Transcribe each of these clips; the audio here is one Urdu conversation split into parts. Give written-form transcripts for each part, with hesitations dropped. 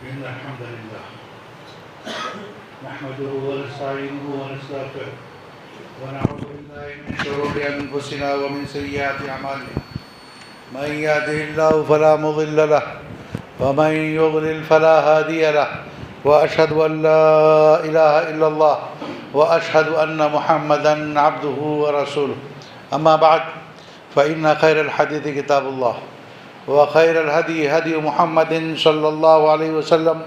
إن الحمد لله نحمده ونستعينه ونستغفره ونعوذ بالله من شرور أنفسنا ومن سيئات أعمالنا من يهده الله فلا مضل له ومن يضلل فلا هادي له وأشهد أن لا إله إلا الله وأشهد أن محمدا عبده ورسوله أما بعد فإن خير الحديث كتاب الله وخير الهدي هدي محمد صلى الله عليه وسلم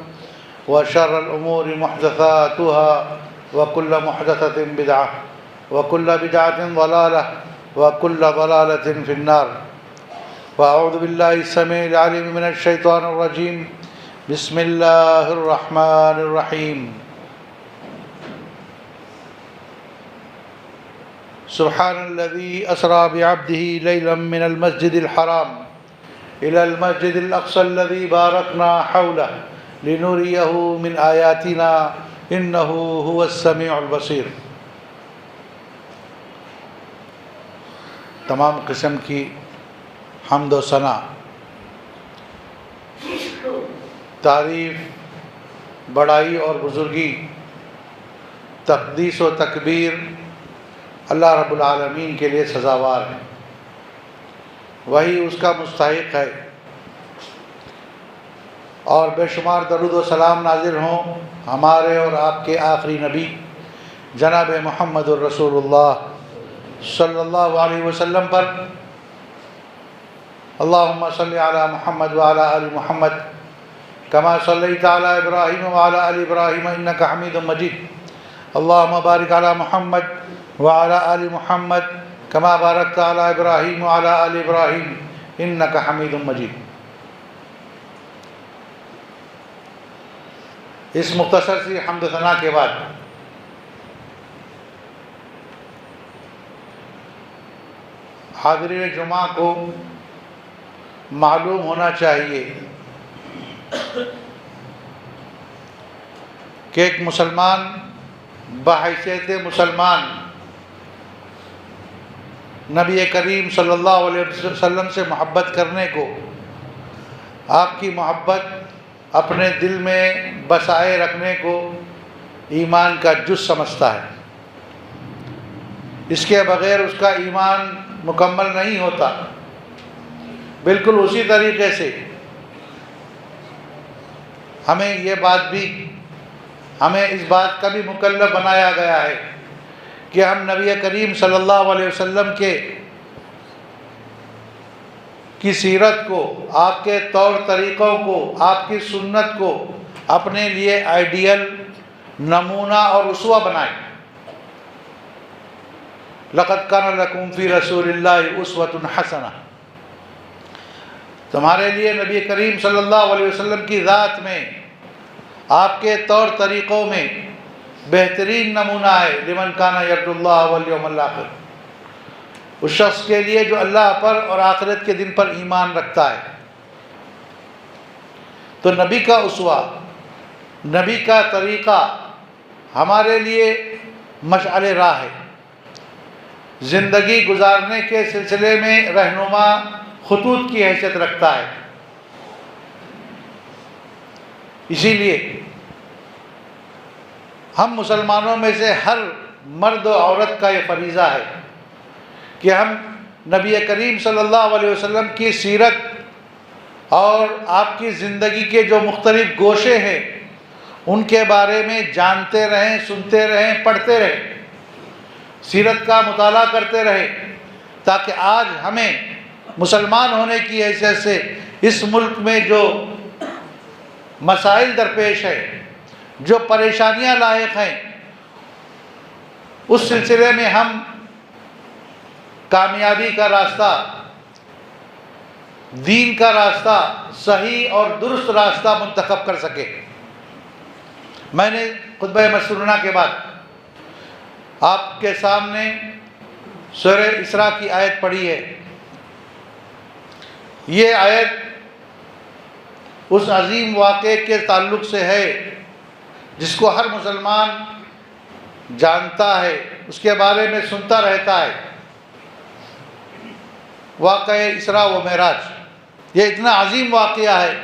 وشر الأمور محدثاتها وكل محدثة بدعة وكل بدعة ضلالة وكل ضلالة في النار فأعوذ بالله السميع العليم من الشيطان الرجيم بسم الله الرحمن الرحيم سبحان الذي أسرى بعبده ليلا من المسجد الحرام إلى المسجد الأقصى الذي باركنا حوله لنريه من آياتنا إنه هو السميع البصير۔ تمام قسم کی حمد و ثنا، تعریف، بڑائی اور بزرگی، تقدیس و تکبیر اللہ رب العالمین کے لیے سزاوار ہے، وہی اس کا مستحق ہے، اور بے شمار درود و سلام نازل ہوں ہمارے اور آپ کے آخری نبی جناب محمد الرسول اللہ صلی اللہ علیہ وسلم پر۔ اللہم صلی علی محمد وعلی آل محمد کما صلیت علی ابراہیم وعلی آل ابراہیم انک حمید مجید۔ اللہم بارک علی محمد وعلی آل محمد کما بارکت علی ابراہیم وعلی آل ابراہیم انک حمید مجید۔ اس مختصر سی حمد و ثنا کے بعد حاضرین جمعہ کو معلوم ہونا چاہیے کہ ایک مسلمان بحیثیت مسلمان نبی کریم صلی اللہ علیہ وسلم سے محبت کرنے کو، آپ کی محبت اپنے دل میں بسائے رکھنے کو ایمان کا جز سمجھتا ہے۔ اس کے بغیر اس کا ایمان مکمل نہیں ہوتا۔ بالکل اسی طریقے سے ہمیں اس بات کا بھی مکلف بنایا گیا ہے کہ ہم نبی کریم صلی اللہ علیہ وسلم کی سیرت کو، آپ کے طور طریقوں کو، آپ کی سنت کو اپنے لیے آئیڈیل، نمونہ اور اسوہ بنائیں۔ لَقَدْ كَانَ لَكُمْ فِي رَسُولِ اللَّهِ أُسْوَةٌ حَسَنَةٌ۔ تمہارے لیے نبی کریم صلی اللہ علیہ وسلم کی ذات میں، آپ کے طور طریقوں میں بہترین نمونہ ہے۔ لمن کان یرجو اللہ والیوم الآخر، اس شخص کے لیے جو اللہ پر اور آخرت کے دن پر ایمان رکھتا ہے۔ تو نبی کا اسوہ، نبی کا طریقہ ہمارے لیے مشعل راہ ہے، زندگی گزارنے کے سلسلے میں رہنما خطوط کی حیثیت رکھتا ہے۔ اسی لیے ہم مسلمانوں میں سے ہر مرد و عورت کا یہ فریضہ ہے کہ ہم نبی کریم صلی اللہ علیہ وسلم کی سیرت اور آپ کی زندگی کے جو مختلف گوشے ہیں ان کے بارے میں جانتے رہیں، سنتے رہیں، پڑھتے رہیں، سیرت کا مطالعہ کرتے رہیں، تاکہ آج ہمیں مسلمان ہونے کی حیثیت سے اس ملک میں جو مسائل درپیش ہیں، جو پریشانیاں لاحق ہیں، اس سلسلے میں ہم کامیابی کا راستہ، دین کا راستہ، صحیح اور درست راستہ منتخب کر سکے۔ میں نے خطبہ مسنونہ کے بعد آپ کے سامنے سورہ اسراء کی آیت پڑھی ہے۔ یہ آیت اس عظیم واقعے کے تعلق سے ہے جس کو ہر مسلمان جانتا ہے، اس کے بارے میں سنتا رہتا ہے۔ واقعہ اسراء و معراج یہ اتنا عظیم واقعہ ہے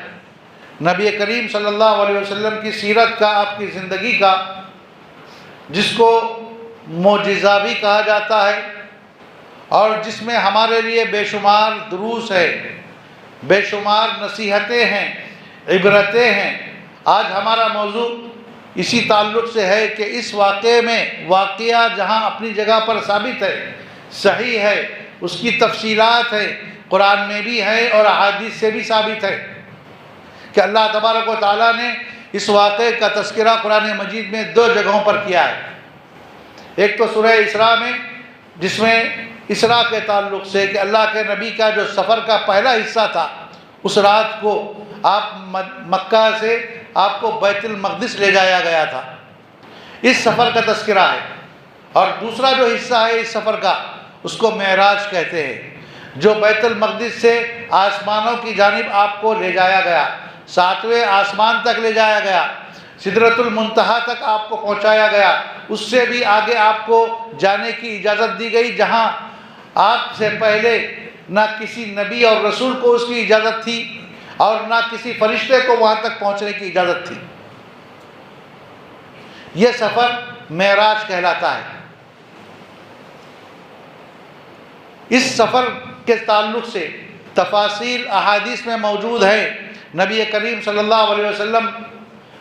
نبی کریم صلی اللہ علیہ وسلم کی سیرت کا، آپ کی زندگی کا، جس کو معجزہ بھی کہا جاتا ہے اور جس میں ہمارے لیے بے شمار دروس ہے، بے شمار نصیحتیں ہیں، عبرتیں ہیں۔ آج ہمارا موضوع اسی تعلق سے ہے کہ اس واقعے میں، واقعہ جہاں اپنی جگہ پر ثابت ہے، صحیح ہے، اس کی تفصیلات ہے، قرآن میں بھی ہے اور احادیث سے بھی ثابت ہے کہ اللہ تبارک و تعالیٰ نے اس واقعے کا تذکرہ قرآن مجید میں 2 جگہوں پر کیا ہے۔ ایک تو سورہ اسراء میں، جس میں اسراء کے تعلق سے کہ اللہ کے نبی کا جو سفر کا پہلا حصہ تھا، اس رات کو آپ مکہ سے آپ کو بیت المقدس لے جایا گیا تھا، اس سفر کا تذکرہ ہے۔ اور دوسرا جو حصہ ہے اس سفر کا، اس کو معراج کہتے ہیں، جو بیت المقدس سے آسمانوں کی جانب آپ کو لے جایا گیا، 7ویں آسمان تک لے جایا گیا، سدرۃ المنتہا تک آپ کو پہنچایا گیا، اس سے بھی آگے آپ کو جانے کی اجازت دی گئی، جہاں آپ سے پہلے نہ کسی نبی اور رسول کو اس کی اجازت تھی اور نہ کسی فرشتے کو وہاں تک پہنچنے کی اجازت تھی۔ یہ سفر معراج کہلاتا ہے۔ اس سفر کے تعلق سے تفاصیل احادیث میں موجود ہے۔ نبی کریم صلی اللہ علیہ وسلم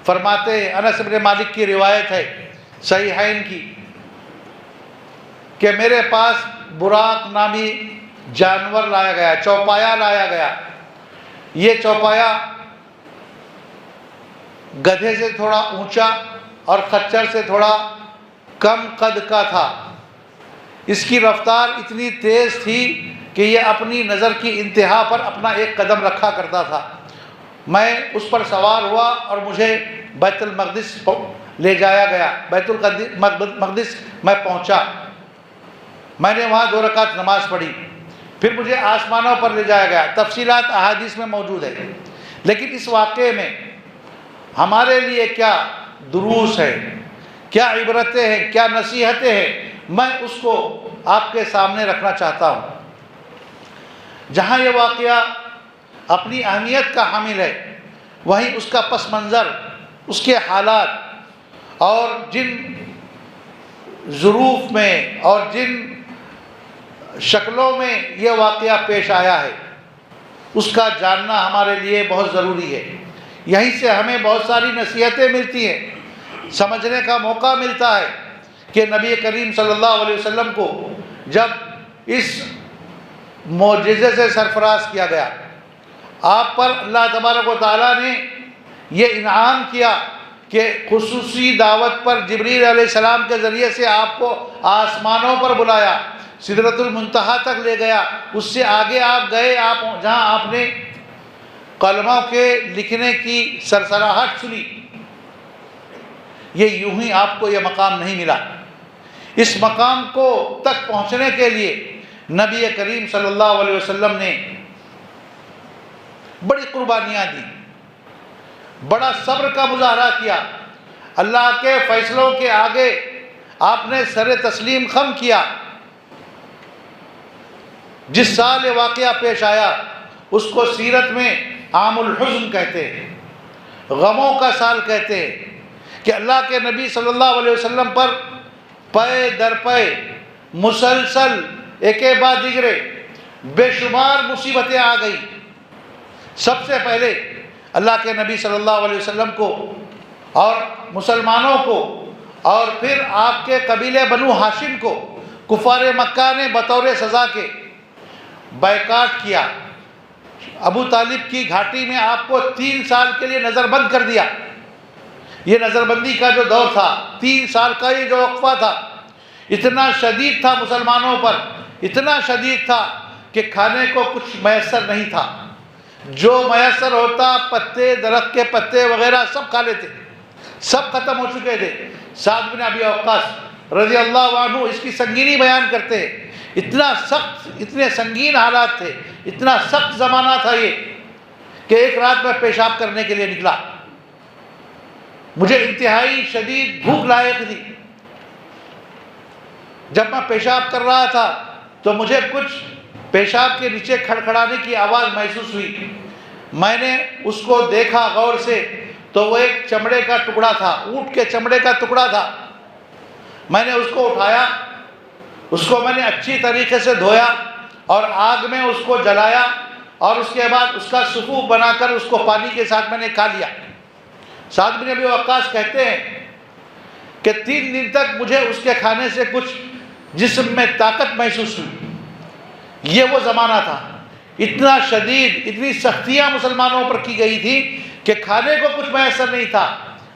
فرماتے ہیں، انس بن مالک کی روایت ہے صحیحین کی، کہ میرے پاس براق نامی جانور لایا گیا، چوپایا لایا گیا۔ یہ چوپایا گدھے سے تھوڑا اونچا اور خچر سے تھوڑا کم قد کا تھا۔ اس کی رفتار اتنی تیز تھی کہ یہ اپنی نظر کی انتہا پر اپنا ایک قدم رکھا کرتا تھا۔ میں اس پر سوار ہوا اور مجھے بیت المقدس لے جایا گیا، بیت المقدس میں پہنچا، میں نے وہاں 2 رکعت نماز پڑھی، پھر مجھے آسمانوں پر لے جایا گیا۔ تفصیلات احادیث میں موجود ہے، لیکن اس واقعے میں ہمارے لیے کیا دروس ہے، کیا عبرتیں ہیں، کیا نصیحتیں ہیں، میں اس کو آپ کے سامنے رکھنا چاہتا ہوں۔ جہاں یہ واقعہ اپنی اہمیت کا حامل ہے، وہیں اس کا پس منظر، اس کے حالات اور جن ظروف میں اور جن شکلوں میں یہ واقعہ پیش آیا ہے، اس کا جاننا ہمارے لیے بہت ضروری ہے۔ یہیں سے ہمیں بہت ساری نصیحتیں ملتی ہیں، سمجھنے کا موقع ملتا ہے کہ نبی کریم صلی اللہ علیہ وسلم کو جب اس معجزے سے سرفراز کیا گیا، آپ پر اللہ تبارک و تعالیٰ نے یہ انعام کیا کہ خصوصی دعوت پر جبریل علیہ السلام کے ذریعے سے آپ کو آسمانوں پر بلایا، سدرۃ المنتہا تک لے گیا، اس سے آگے آپ گئے، جہاں آپ نے کلموں کے لکھنے کی سرسراہٹ سنی۔ یہ یوں ہی آپ کو یہ مقام نہیں ملا۔ اس مقام کو تک پہنچنے کے لیے نبی کریم صلی اللہ علیہ وسلم نے بڑی قربانیاں دی، بڑا صبر کا مظاہرہ کیا، اللہ کے فیصلوں کے آگے آپ نے سر تسلیم خم کیا۔ جس سال یہ واقعہ پیش آیا، اس کو سیرت میں عام الحزن کہتے ہیں، غموں کا سال کہتے ہیں، کہ اللہ کے نبی صلی اللہ علیہ وسلم پر پے در پے مسلسل ایک بعد دیگرے بے شمار مصیبتیں آ گئی۔ سب سے پہلے اللہ کے نبی صلی اللہ علیہ وسلم کو اور مسلمانوں کو اور پھر آپ کے قبیلے بنو ہاشم کو کفار مکہ نے بطور سزا کے بائیکاٹ کیا۔ ابو طالب کی گھاٹی میں آپ کو 3 سال کے لیے نظر بند کر دیا۔ یہ نظر بندی کا جو دور تھا، 3 سال کا یہ جو وقفہ تھا، اتنا شدید تھا مسلمانوں پر، اتنا شدید تھا کہ کھانے کو کچھ میسر نہیں تھا۔ جو میسر ہوتا، پتے، درخت کے پتے وغیرہ سب کھا لیتے، سب ختم ہو چکے تھے۔ سعد بن ابی وقاص رضی اللہ عنہ اس کی سنگینی بیان کرتے ہیں، اتنا سخت، اتنے سنگین حالات تھے، اتنا سخت زمانہ تھا یہ کہ ایک رات میں پیشاب کرنے کے لیے نکلا، مجھے انتہائی شدید بھوک لاحق تھی۔ جب میں پیشاب کر رہا تھا تو مجھے کچھ پیشاب کے نیچے کھڑکھڑانے کی آواز محسوس ہوئی۔ میں نے اس کو دیکھا غور سے تو وہ ایک چمڑے کا ٹکڑا تھا، اونٹ کے چمڑے کا ٹکڑا تھا۔ میں نے اس کو اٹھایا، اس کو میں نے اچھی طریقے سے دھویا اور آگ میں اس کو جلایا، اور اس کے بعد اس کا صفوف بنا کر اس کو پانی کے ساتھ میں نے کھا لیا۔ سعد بن ابی وقاص کہتے ہیں کہ 3 دن تک مجھے اس کے کھانے سے کچھ جسم میں طاقت محسوس ہوئی۔ یہ وہ زمانہ تھا، اتنا شدید، اتنی سختیاں مسلمانوں پر کی گئی تھی کہ کھانے کو کچھ میسر نہیں تھا،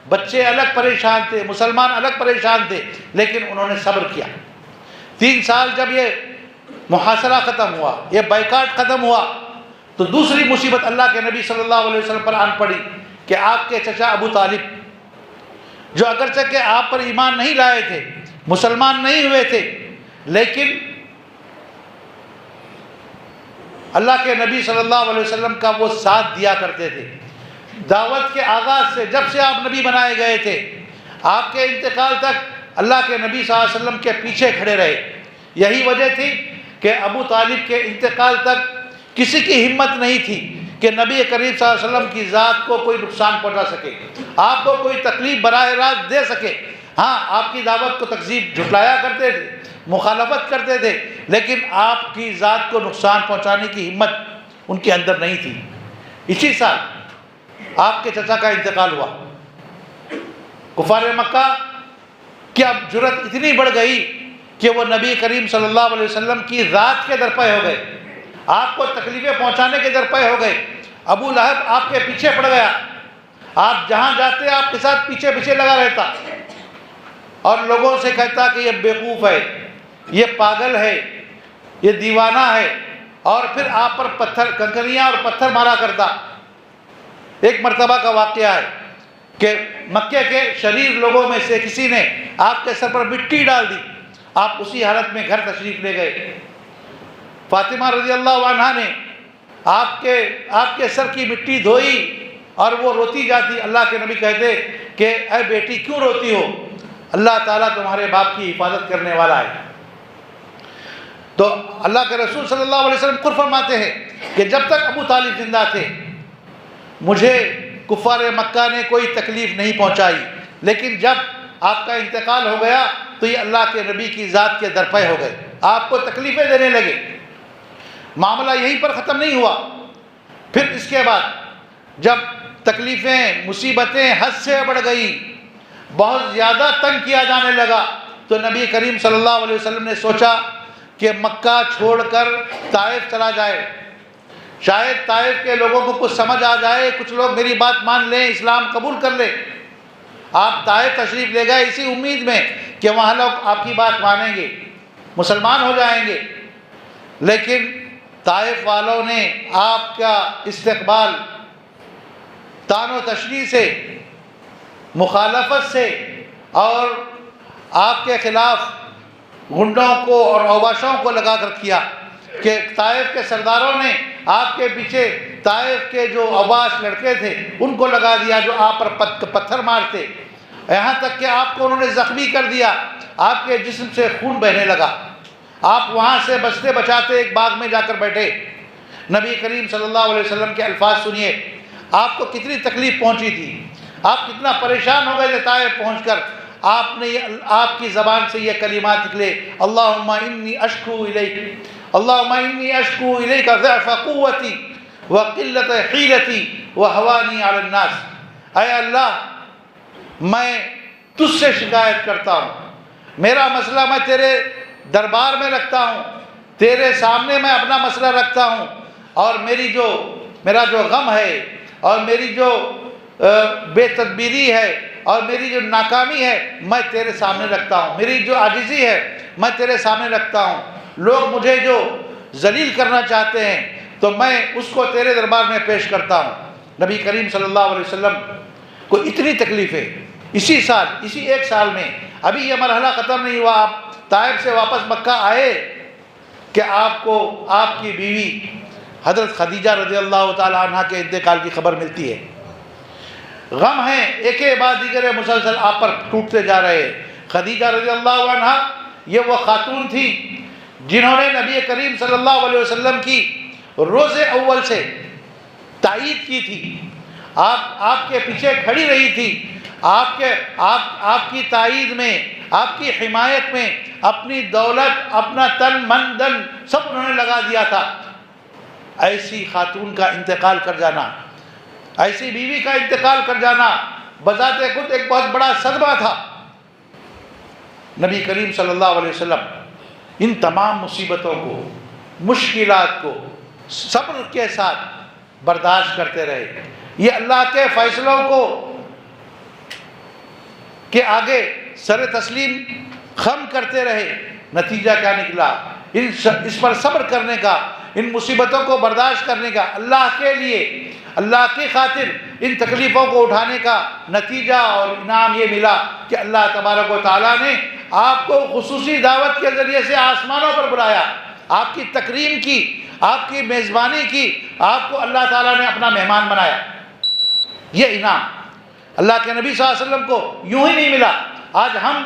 بچے الگ پریشان تھے، مسلمان الگ پریشان تھے، لیکن انہوں نے صبر کیا۔ 3 سال جب یہ محاصرہ ختم ہوا، یہ بائیکاٹ ختم ہوا، تو دوسری مصیبت اللہ کے نبی صلی اللہ علیہ وسلم پر آن پڑی کہ آپ کے چچا ابو طالب، جو اگرچہ کہ آپ پر ایمان نہیں لائے تھے، مسلمان نہیں ہوئے تھے، لیکن اللہ کے نبی صلی اللہ علیہ وسلم کا وہ ساتھ دیا کرتے تھے۔ دعوت کے آغاز سے، جب سے آپ نبی بنائے گئے تھے، آپ کے انتقال تک اللہ کے نبی صلی اللہ علیہ وسلم کے پیچھے کھڑے رہے۔ یہی وجہ تھی کہ ابو طالب کے انتقال تک کسی کی ہمت نہیں تھی کہ نبی کریم صلی اللہ علیہ وسلم کی ذات کو کوئی نقصان پہنچا سکے، آپ کو کوئی تکلیف براہ راست دے سکے۔ ہاں، آپ کی دعوت کو تکذیب جھٹلایا کرتے تھے، مخالفت کرتے تھے، لیکن آپ کی ذات کو نقصان پہنچانے کی ہمت ان کے اندر نہیں تھی۔ اسی سال آپ کے چچا کا انتقال ہوا۔ کفار مکہ کی اب جرت اتنی بڑھ گئی کہ وہ نبی کریم صلی اللہ علیہ وسلم کی ذات کے درپے ہو گئے، آپ کو تکلیفیں پہنچانے کے درپے ہو گئے۔ ابو لہب آپ کے پیچھے پڑ گیا، آپ جہاں جاتے آپ کے ساتھ پیچھے پیچھے لگا رہتا، اور لوگوں سے کہتا کہ یہ بیوقوف ہے، یہ پاگل ہے، یہ دیوانہ ہے، اور پھر آپ پر پتھر، کنکریاں اور پتھر مارا کرتا۔ ایک مرتبہ کا واقعہ ہے کہ مکے کے شریر لوگوں میں سے کسی نے آپ کے سر پر مٹی ڈال دی، آپ اسی حالت میں گھر تشریف لے گئے۔ فاطمہ رضی اللہ عنہا نے آپ کے سر کی مٹی دھوئی اور وہ روتی جاتی۔ اللہ کے نبی کہتے کہ اے بیٹی کیوں روتی ہو؟ اللہ تعالیٰ تمہارے باپ کی حفاظت کرنے والا ہے۔ تو اللہ کے رسول صلی اللہ علیہ وسلم خود فرماتے ہیں کہ جب تک ابو طالب زندہ تھے مجھے کفار مکہ نے کوئی تکلیف نہیں پہنچائی، لیکن جب آپ کا انتقال ہو گیا تو یہ اللہ کے نبی کی ذات کے درپے ہو گئے، آپ کو تکلیفیں دینے لگے۔ معاملہ یہیں پر ختم نہیں ہوا، پھر اس کے بعد جب تکلیفیں، مصیبتیں حد سے بڑھ گئی، بہت زیادہ تنگ کیا جانے لگا، تو نبی کریم صلی اللہ علیہ وسلم نے سوچا کہ مکہ چھوڑ کر طائف چلا جائے، شاید طائف کے لوگوں کو کچھ سمجھ آ جائے، کچھ لوگ میری بات مان لیں، اسلام قبول کر لیں۔ آپ طائف تشریف لے گئے اسی امید میں کہ وہاں لوگ آپ کی بات مانیں گے، مسلمان ہو جائیں گے، لیکن طائف والوں نے آپ کا استقبال طعن و تشنیع سے، مخالفت سے، اور آپ کے خلاف گنڈوں کو اور اوباشوں کو لگا کر کیا کہ طائف کے سرداروں نے آپ کے پیچھے طائف کے جو اوباش لڑکے تھے ان کو لگا دیا جو آپ پر پتھر مارتے، یہاں تک کہ آپ کو انہوں نے زخمی کر دیا، آپ کے جسم سے خون بہنے لگا۔ آپ وہاں سے بچتے بچاتے ایک باغ میں جا کر بیٹھے۔ نبی کریم صلی اللہ علیہ وسلم کے الفاظ سنیے، آپ کو کتنی تکلیف پہنچی تھی، آپ کتنا پریشان ہو گئے تھے طائف پہنچ کر۔ آپ کی زبان سے یہ کلمات نکلے، اللہم انی اشکو الیک، اللہم انی اشکو الیک ضعف قوتی وقلت حیلتی وہوانی علی الناس۔ اے اللہ، میں تجھ سے شکایت کرتا ہوں، میرا مسئلہ میں تیرے دربار میں رکھتا ہوں، تیرے سامنے میں اپنا مسئلہ رکھتا ہوں، اور میرا جو غم ہے، اور میری جو بے تدبیری ہے، اور میری جو ناکامی ہے میں تیرے سامنے رکھتا ہوں، میری جو عاجزی ہے میں تیرے سامنے رکھتا ہوں۔ لوگ مجھے جو ذلیل کرنا چاہتے ہیں تو میں اس کو تیرے دربار میں پیش کرتا ہوں۔ نبی کریم صلی اللہ علیہ وسلم کو اتنی تکلیفیں اسی سال، اسی ایک سال میں، ابھی یہ مرحلہ ختم نہیں ہوا، آپ طائف سے واپس مکہ آئے کہ آپ کو آپ کی بیوی حضرت خدیجہ رضی اللہ تعالی عنہ کے انتقال کی خبر ملتی ہے۔ غم ہیں ایک بعد دیگر مسلسل آپ پر ٹوٹتے جا رہے ہیں۔ خدیجہ رضی اللہ عنہ یہ وہ خاتون تھی جنہوں نے نبی کریم صلی اللہ علیہ وسلم کی روز اول سے تائید کی تھی، آپ کے پیچھے کھڑی رہی تھی، آپ کی تائید میں، آپ کی حمایت میں اپنی دولت، اپنا تن من دن سب انہوں نے لگا دیا تھا۔ ایسی خاتون کا انتقال کر جانا، ایسی بیوی کا انتقال کر جانا بذات خود ایک بہت بڑا صدمہ تھا۔ نبی کریم صلی اللہ علیہ وسلم ان تمام مصیبتوں کو، مشکلات کو صبر کے ساتھ برداشت کرتے رہے، یہ اللہ کے فیصلوں کو کے آگے سر تسلیم خم کرتے رہے۔ نتیجہ کیا نکلا؟ اس پر صبر کرنے کا، ان مصیبتوں کو برداشت کرنے کا، اللہ کے لیے، اللہ کی خاطر ان تکلیفوں کو اٹھانے کا نتیجہ اور انعام یہ ملا کہ اللہ تبارک و تعالیٰ نے آپ کو خصوصی دعوت کے ذریعے سے آسمانوں پر بلایا، آپ کی تکریم کی، آپ کی میزبانی کی، آپ کو اللہ تعالیٰ نے اپنا مہمان بنایا۔ یہ انعام اللہ کے نبی صلی اللہ علیہ وسلم کو یوں ہی نہیں ملا۔ آج ہم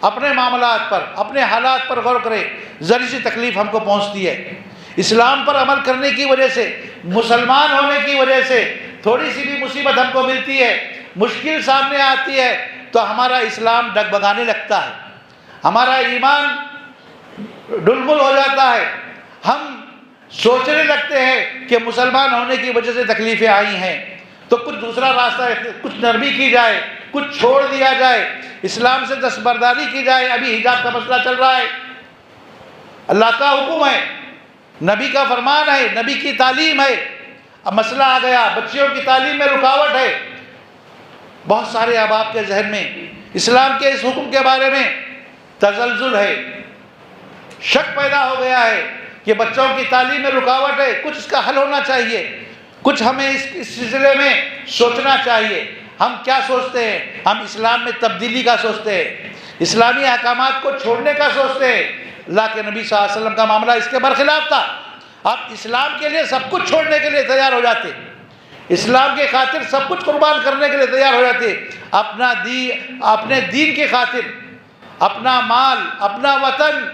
اپنے معاملات پر، اپنے حالات پر غور کریں، ذرا سی تکلیف ہم کو پہنچتی ہے، اسلام پر عمل کرنے کی وجہ سے، مسلمان ہونے کی وجہ سے تھوڑی سی بھی مصیبت ہم کو ملتی ہے، مشکل سامنے آتی ہے تو ہمارا اسلام ڈگبگانے لگتا ہے، ہمارا ایمان ڈلمل ہو جاتا ہے، ہم سوچنے لگتے ہیں کہ مسلمان ہونے کی وجہ سے تکلیفیں آئی ہیں تو کچھ دوسرا راستہ، کچھ نرمی کی جائے، کچھ چھوڑ دیا جائے، اسلام سے دستبرداری کی جائے۔ ابھی حجاب کا مسئلہ چل رہا ہے، اللہ کا حکم ہے، نبی کا فرمان ہے، نبی کی تعلیم ہے، اب مسئلہ آ گیا، بچیوں کی تعلیم میں رکاوٹ ہے۔ بہت سارے احباب کے ذہن میں اسلام کے اس حکم کے بارے میں تزلزل ہے، شک پیدا ہو گیا ہے کہ بچوں کی تعلیم میں رکاوٹ ہے، کچھ اس کا حل ہونا چاہیے، کچھ ہمیں اس سلسلے میں سوچنا چاہیے۔ ہم کیا سوچتے ہیں؟ ہم اسلام میں تبدیلی کا سوچتے ہیں، اسلامی احکامات کو چھوڑنے کا سوچتے ہیں۔ اللہ کے نبی صلی اللہ علیہ وسلم کا معاملہ اس کے برخلاف تھا۔ آپ اسلام کے لیے سب کچھ چھوڑنے کے لیے تیار ہو جاتے، اسلام کے خاطر سب کچھ قربان کرنے کے لیے تیار ہو جاتے، اپنے دین کی خاطر، اپنا مال، اپنا وطن،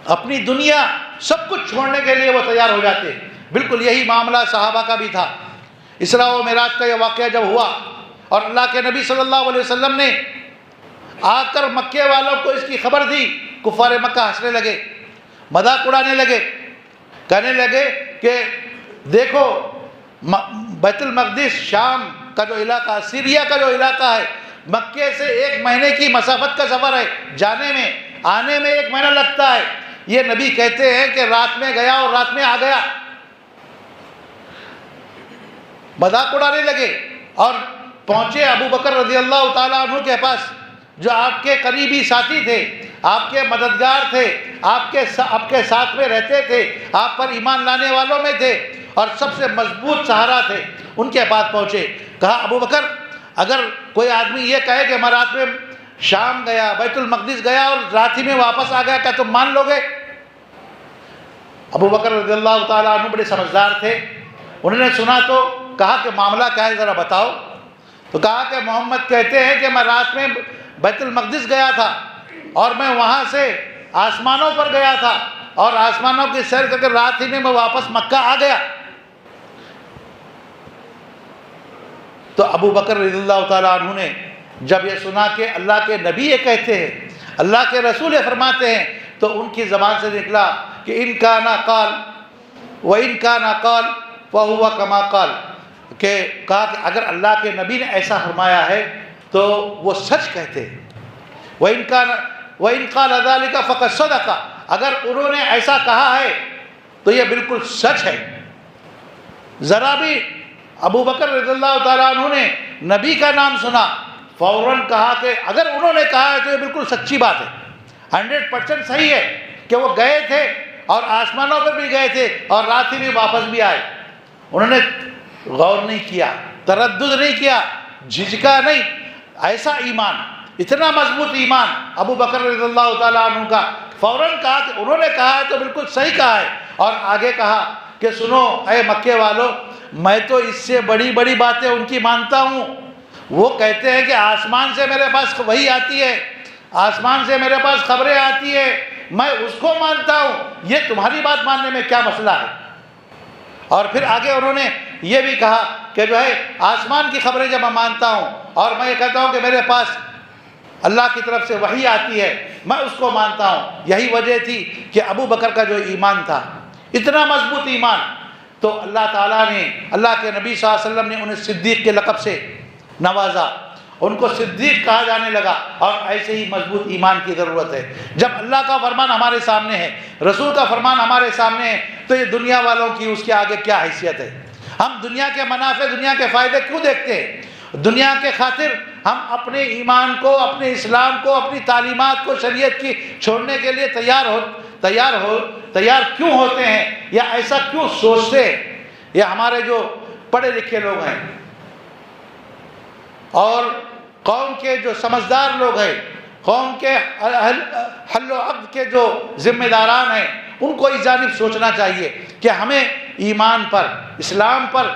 اپنی دنیا، سب کچھ چھوڑنے کے لیے وہ تیار ہو جاتے۔ بالکل یہی معاملہ صحابہ کا بھی تھا۔ اسراء و معراج کا یہ واقعہ جب ہوا اور اللہ کے نبی صلی اللہ علیہ وسلم نے آ کر مکے والوں کو اس کی خبر دی، کفار مکہ ہنسنے لگے، مذاق اڑانے لگے، کہنے لگے کہ دیکھو بیت المقدس، شام کا جو علاقہ، سیریا کا جو علاقہ ہے، مکے سے 1 مہینے کی مسافت کا سفر ہے، جانے میں آنے میں 1 مہینہ لگتا ہے۔ یہ نبی کہتے ہیں کہ رات میں گیا اور رات میں آ گیا، مذاق اڑانے لگے اور پہنچے ابو بکر رضی اللہ تعالیٰ عنہ کے پاس، جو آپ کے قریبی ساتھی تھے، آپ کے مددگار تھے، آپ کے ساتھ میں رہتے تھے، آپ پر ایمان لانے والوں میں تھے اور سب سے مضبوط سہارا تھے۔ ان کے پاس پہنچے، کہا ابو بکر اگر کوئی آدمی یہ کہے کہ میں رات میں شام گیا، بیت المقدس گیا اور رات ہی میں واپس آ گیا، کیا تم مان لو گے؟ ابو بکر رضی اللہ تعالیٰ عنہ بڑے سمجھدار تھے، انہوں نے سنا تو کہا کہ معاملہ کیا ہے ذرا بتاؤ۔ تو کہا کہ محمد کہتے ہیں کہ میں رات میں بیت المقدس گیا تھا اور میں وہاں سے آسمانوں پر گیا تھا اور آسمانوں کی سیر کر کے رات ہی میں واپس مکہ آ گیا۔ تو ابو بکر رضی اللہ تعالیٰ عنہ نے جب یہ سنا کہ اللہ کے نبی یہ کہتے ہیں، اللہ کے رسول یہ فرماتے ہیں، تو ان کی زبان سے نکلا کہ ان کا نا قال وَإِن كَانَ قَالَ فَهُوَ كَمَا قَالَ، کہ کہا کہ اگر اللہ کے نبی نے ایسا فرمایا ہے تو وہ سچ کہتے ہیں، وَإِن قَالَ ذَلِكَ فَقَدْ صَدَقَ، اگر انہوں نے ایسا کہا ہے تو یہ بالکل سچ ہے۔ ذرا بھی ابو بکر رضی اللہ تعالیٰ عنہ نے نبی کا نام سنا، فوراً کہا کہ اگر انہوں نے کہا ہے تو یہ بالکل سچی بات ہے، 100% صحیح ہے کہ وہ گئے تھے اور آسمانوں پر بھی گئے تھے اور رات ہی میں واپس بھی آئے۔ انہوں نے غور نہیں کیا، تردد نہیں کیا، جھجکا نہیں۔ ایسا ایمان، اتنا مضبوط ایمان ابو بکر رضی اللہ تعالیٰ عنہ کا، فوراً کہا کہ انہوں نے کہا ہے تو بالکل صحیح کہا ہے، اور آگے کہا کہ سنو اے مکے والو، میں تو اس سے بڑی بڑی باتیں ان کی مانتا ہوں۔ وہ کہتے ہیں کہ آسمان سے میرے پاس وحی آتی ہے، آسمان سے میرے پاس خبریں آتی ہے، میں اس کو مانتا ہوں، یہ تمہاری بات ماننے میں کیا مسئلہ ہے؟ اور پھر آگے انہوں نے یہ بھی کہا کہ جو ہے آسمان کی خبریں جب میں مانتا ہوں اور میں یہ کہتا ہوں کہ میرے پاس اللہ کی طرف سے وحی آتی ہے، میں اس کو مانتا ہوں۔ یہی وجہ تھی کہ ابو بکر کا جو ایمان تھا اتنا مضبوط ایمان، تو اللہ تعالیٰ نے، اللہ کے نبی صلی اللہ علیہ وسلم نے انہیں صدیق کے لقب سے نوازا، ان کو صدیق کہا جانے لگا۔ اور ایسے ہی مضبوط ایمان کی ضرورت ہے۔ جب اللہ کا فرمان ہمارے سامنے ہے، رسول کا فرمان ہمارے سامنے ہے، تو یہ دنیا والوں کی اس کے آگے کیا حیثیت ہے؟ ہم دنیا کے منافع، دنیا کے فائدے کیوں دیکھتے ہیں؟ دنیا کے خاطر ہم اپنے ایمان کو، اپنے اسلام کو، اپنی تعلیمات کو، شریعت کی چھوڑنے کے لیے تیار کیوں ہوتے ہیں، یا ایسا کیوں سوچتے ہیں؟ یا ہمارے جو پڑھے لکھے لوگ ہیں اور قوم کے جو سمجھدار لوگ ہیں، قوم کے حل و عقد کے جو ذمہ داران ہیں، ان کو اس جانب سوچنا چاہیے کہ ہمیں ایمان پر، اسلام پر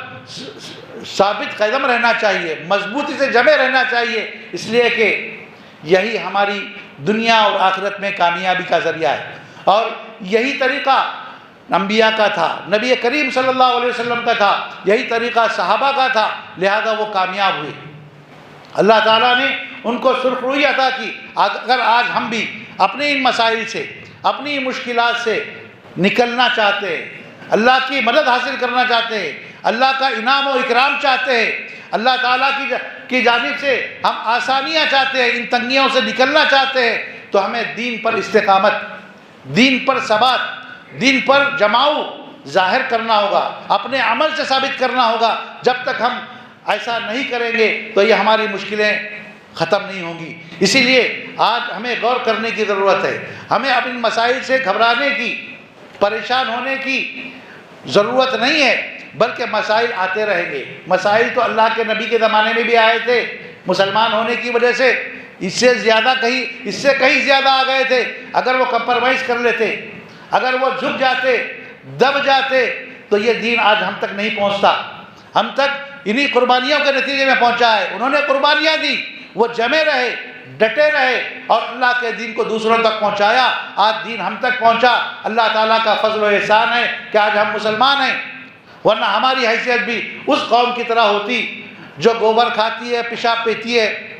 ثابت قدم رہنا چاہیے، مضبوطی سے جمے رہنا چاہیے، اس لیے کہ یہی ہماری دنیا اور آخرت میں کامیابی کا ذریعہ ہے۔ اور یہی طریقہ انبیاء کا تھا، نبی کریم صلی اللہ علیہ وسلم کا تھا، یہی طریقہ صحابہ کا تھا، لہذا وہ کامیاب ہوئے۔ اللہ تعالیٰ نے ان کو سرخروئی عطا کی۔ اگر آج ہم بھی اپنے ان مسائل سے، اپنی مشکلات سے نکلنا چاہتے ہیں، اللہ کی مدد حاصل کرنا چاہتے ہیں، اللہ کا انعام و اکرام چاہتے ہیں، اللہ تعالیٰ کی جانب سے ہم آسانیاں چاہتے ہیں، ان تنگیوں سے نکلنا چاہتے ہیں، تو ہمیں دین پر استقامت، دین پر ثبات، دین پر جماؤ ظاہر کرنا ہوگا، اپنے عمل سے ثابت کرنا ہوگا۔ جب تک ہم ایسا نہیں کریں گے تو یہ ہماری مشکلیں ختم نہیں ہوں گی۔ اسی لیے آج ہمیں غور کرنے کی ضرورت ہے، ہمیں اپنے مسائل سے گھبرانے کی، پریشان ہونے کی ضرورت نہیں ہے، بلکہ مسائل آتے رہیں گے۔ مسائل تو اللہ کے نبی کے زمانے میں بھی آئے تھے، مسلمان ہونے کی وجہ سے اس سے کہیں زیادہ آ گئے تھے۔ اگر وہ کمپرومائز کر لیتے، اگر وہ جھک جاتے، دب جاتے، تو یہ دین آج ہم تک نہیں پہنچتا۔ ہم تک انہی قربانیوں کے نتیجے میں پہنچا ہے۔ انہوں نے قربانیاں دی، وہ جمے رہے، ڈٹے رہے، اور اللہ کے دین کو دوسروں تک پہنچایا۔ آج دین ہم تک پہنچا، اللہ تعالیٰ کا فضل و احسان ہے کہ آج ہم مسلمان ہیں، ورنہ ہماری حیثیت بھی اس قوم کی طرح ہوتی جو گوبر کھاتی ہے، پیشاب پیتی ہے۔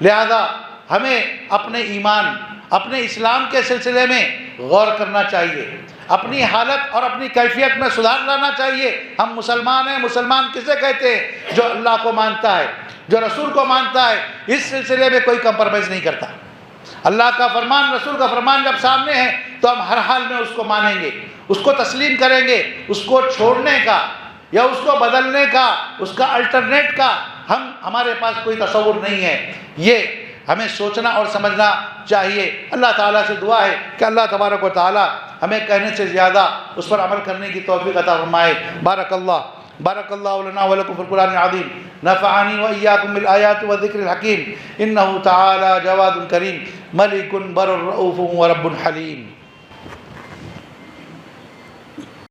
لہذا ہمیں اپنے ایمان، اپنے اسلام کے سلسلے میں غور کرنا چاہیے، اپنی حالت اور اپنی کیفیت میں سدھار لانا چاہیے۔ ہم مسلمان ہیں، مسلمان کسے کہتے ہیں؟ جو اللہ کو مانتا ہے، جو رسول کو مانتا ہے، اس سلسلے میں کوئی کمپرومائز نہیں کرتا۔ اللہ کا فرمان، رسول کا فرمان جب سامنے ہے تو ہم ہر حال میں اس کو مانیں گے، اس کو تسلیم کریں گے۔ اس کو چھوڑنے کا یا اس کو بدلنے کا، اس کا الٹرنیٹ کا ہمارے پاس کوئی تصور نہیں ہے۔ یہ ہمیں سوچنا اور سمجھنا چاہیے۔ اللہ تعالیٰ سے دعا ہے کہ اللہ تبارک و تعالیٰ ہمیں کہنے سے زیادہ اس پر عمل کرنے کی توفیق عطا فرمائے۔ بارک اللہ لنا ولکم فی القرآن العظیم، نفعنی وإیاکم بالآیات والذکر الحکیم، انہ تعالی جواد کریم، ملک بر رؤوف ورب حلیم۔